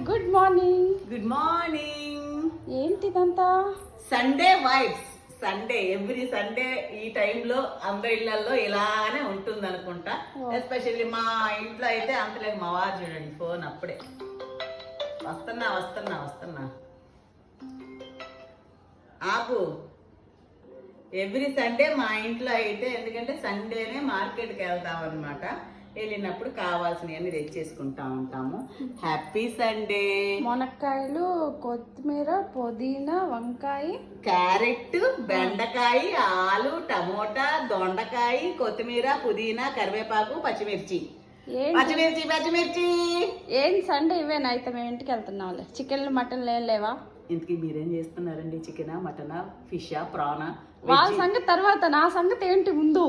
Good morning. Good morning. ఏంటిదంతా? Sunday vibes. Sunday every Sunday ఈ టైంలో అందరి ఇళ్లలో ఇలానే ఉంటుంది అనుకుంటా. ఎస్పెషల్లీ మా ఇంట్లో అయితే అంతలేదు. మా వారు చూడండి ఫోన్ అప్పుడే వస్తున్నా వస్తున్నా వస్తున్నా ఆపు. ఎవ్రీ సండే మా ఇంట్లో అయితే ఎందుకంటే సండేనే మార్కెట్కి వెళ్తాం అనమాట. వెళ్ళినప్పుడు కావాల్సినవన్నీ తెచ్చేసుకుంటా ఉంటాము. Happy Sunday. మునక్కాయలు, కొత్తిమీర, పుదీనా, వంకాయ, క్యారెట్, బెండకాయ, ఆలు, టమోటా, దొండకాయ, కొత్తిమీర, పుదీనా, కరివేపాకు, పచ్చిమిర్చి. పచ్చిమిర్చి పచ్చిమిర్చి. ఏం సండే ఇవేనా? అయితే మేము ఇంటికి వెళ్తున్నాంలే. చికెన్లు మటన్లు ఏం లేవా? ఇంతకీ మీరేం చేస్తున్నారండి? చికెనా, మటనా, ఫిషా, ప్రానా? వాళ్ళ సంగతి తర్వాత, నా సంగతి ఏంటి ముందు?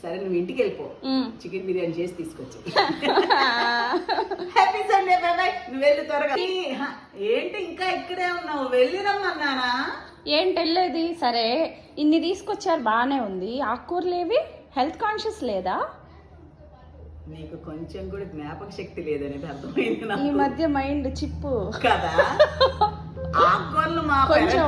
సరే నువ్వు ఇంటికి వెళ్ళిపో. చికెన్ బిర్యానీ చేసి తీసుకొచ్చి. Happy Sunday bye. నువ్వు వెళ్ళి త్వరగా. ఏంటి ఇంకా ఇక్కడే ఉన్నావు? వెళ్ళి రమ్మన్నానా? ఏంటి వెళ్ళేది? సరే ఇన్ని తీసుకొచ్చారు, బాగానే ఉంది. ఆకుకూరలేవి? హెల్త్ కాన్షియస్ లేదా? నీకు కొంచెం కూడా జ్ఞాపక శక్తి లేదనేది అర్థమైంది నాకు. ఈ మధ్య మైండ్ చిప్పు కదా. ఆకుకూరలు మా కొంచెం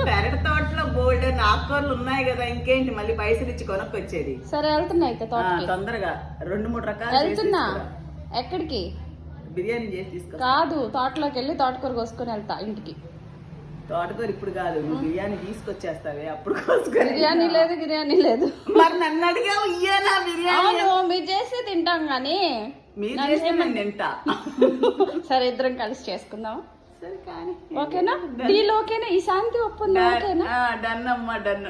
పెరటి తోటలో బోల్డ్ ఆకుకూరలు ఉన్నాయి కదా. ఇంకేంటి మళ్ళీ పైసలు ఇచ్చి కొనుక్కొచ్చేది. సరే వెళ్తున్నా అయితే తోటకి. తొందరగా 2-3 రకాలు వెళ్తున్నా. ఎక్కడికి? బిర్యానీ చేసి తీసుకో. కాదు, తోటలోకి వెళ్ళి తోటకూర కోసుకొని వెళ్తా ఇంటికి. తోటకూర ఇప్పుడు కాదు, నువ్వు బిర్యానీ తీసుకొచ్చేస్తావే అప్పుడు కోసుకొని. బిర్యానీ లేదు, బిర్యానీ లేదు. మరి నన్ను అడిగావు ఇయ్యేనా బిర్యానీ? మీరు చేసి తింటాం గానీ మీరు చేస్తే నేను తింటా. సరే ఇద్దరం కలిసి చేసుకుందాం. సరే కానీ ఓకేనా? డీల్ ఓకేనా? ఈ శాంతి ఒప్పందం ఓకేనా? డన్ అమ్మా డన్.